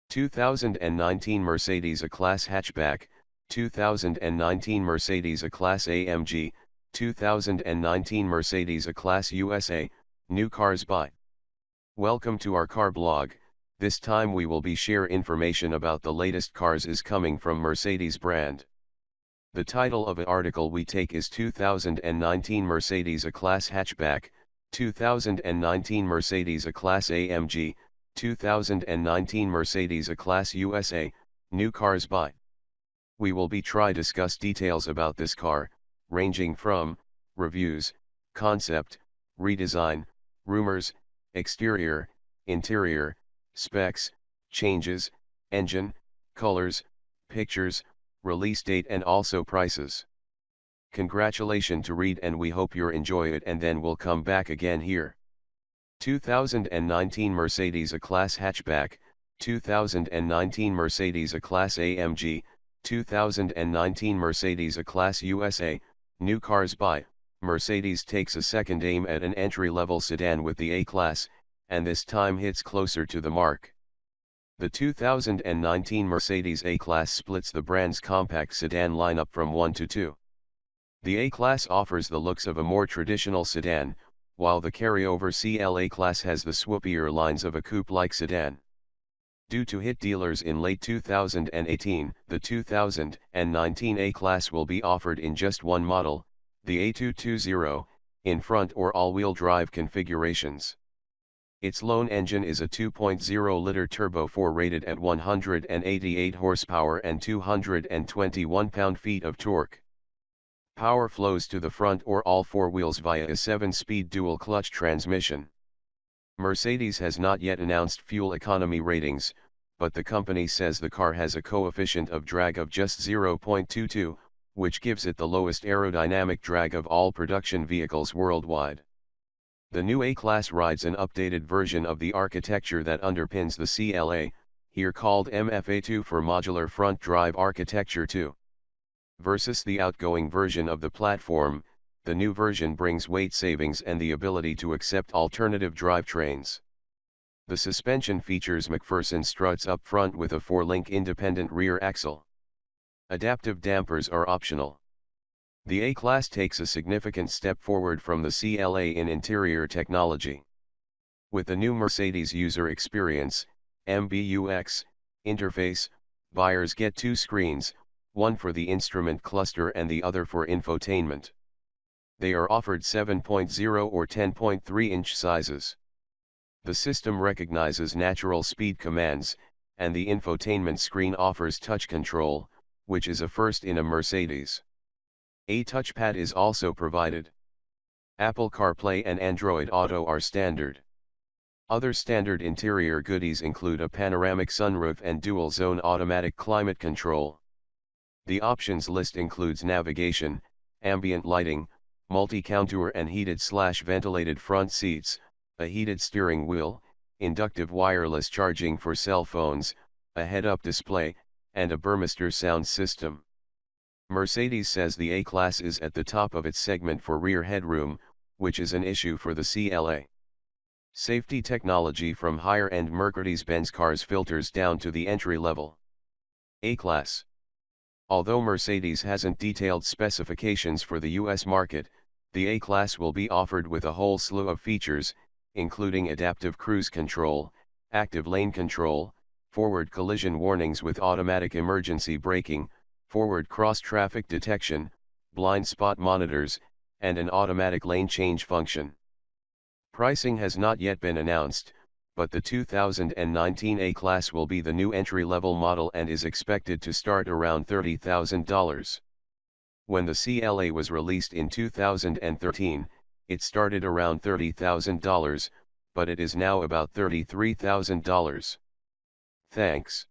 2019 Mercedes A-Class hatchback, 2019 Mercedes A-Class AMG, 2019 Mercedes A-Class USA, new cars by. Welcome to our car blog. This time we will be share information about the latest cars is coming from Mercedes brand. The title of the article we take is 2019 Mercedes A-Class hatchback, 2019 Mercedes A-Class AMG, 2019 Mercedes A-Class USA, new cars by. We will be try discuss details about this car, ranging from reviews, concept, redesign, rumors, exterior, interior, specs, changes, engine, colors, pictures, release date and also prices. Congratulations to read and we hope you enjoy it and then we'll come back again here. 2019 Mercedes A-Class hatchback, 2019 Mercedes A-Class AMG, 2019 Mercedes A-Class USA, new cars by. Mercedes takes a second aim at an entry-level sedan with the A-Class, and this time hits closer to the mark. The 2019 Mercedes A-Class splits the brand's compact sedan lineup from 1 to 2. The A-Class offers the looks of a more traditional sedan, while the carryover CLA Class has the swoopier lines of a coupe-like sedan. Due to hit dealers in late 2018, the 2019 A-Class will be offered in just one model, the A220, in front or all-wheel drive configurations. Its lone engine is a 2.0-liter turbo 4 rated at 188 horsepower and 221 pound-feet of torque. Power flows to the front or all four wheels via a 7-speed dual-clutch transmission. Mercedes has not yet announced fuel economy ratings, but the company says the car has a coefficient of drag of just 0.22, which gives it the lowest aerodynamic drag of all production vehicles worldwide. The new A-Class rides an updated version of the architecture that underpins the CLA, here called MFA2 for Modular Front Drive Architecture 2. Versus the outgoing version of the platform, the new version brings weight savings and the ability to accept alternative drivetrains. The suspension features McPherson struts up front with a 4-link independent rear axle. Adaptive dampers are optional. The A-Class takes a significant step forward from the CLA in interior technology. With the new Mercedes user experience, MBUX, interface, buyers get 2 screens, one for the instrument cluster and the other for infotainment. They are offered 7.0 or 10.3-inch sizes. The system recognizes natural speed commands, and the infotainment screen offers touch control, which is a first in a Mercedes. A touchpad is also provided. Apple CarPlay and Android Auto are standard. Other standard interior goodies include a panoramic sunroof and dual-zone automatic climate control. The options list includes navigation, ambient lighting, multi-contour and heated/ventilated front seats, a heated steering wheel, inductive wireless charging for cell phones, a head-up display, and a Burmester sound system. Mercedes says the A-Class is at the top of its segment for rear headroom, which is an issue for the CLA. Safety technology from higher-end Mercedes-Benz cars filters down to the entry-level A-Class. Although Mercedes hasn't detailed specifications for the US market, the A-Class will be offered with a whole slew of features, including adaptive cruise control, active lane control, forward collision warnings with automatic emergency braking, forward cross-traffic detection, blind spot monitors, and an automatic lane change function. Pricing has not yet been announced, but the 2019 A-Class will be the new entry-level model and is expected to start around $30,000. When the CLA was released in 2013, it started around $30,000, but it is now about $33,000. Thanks.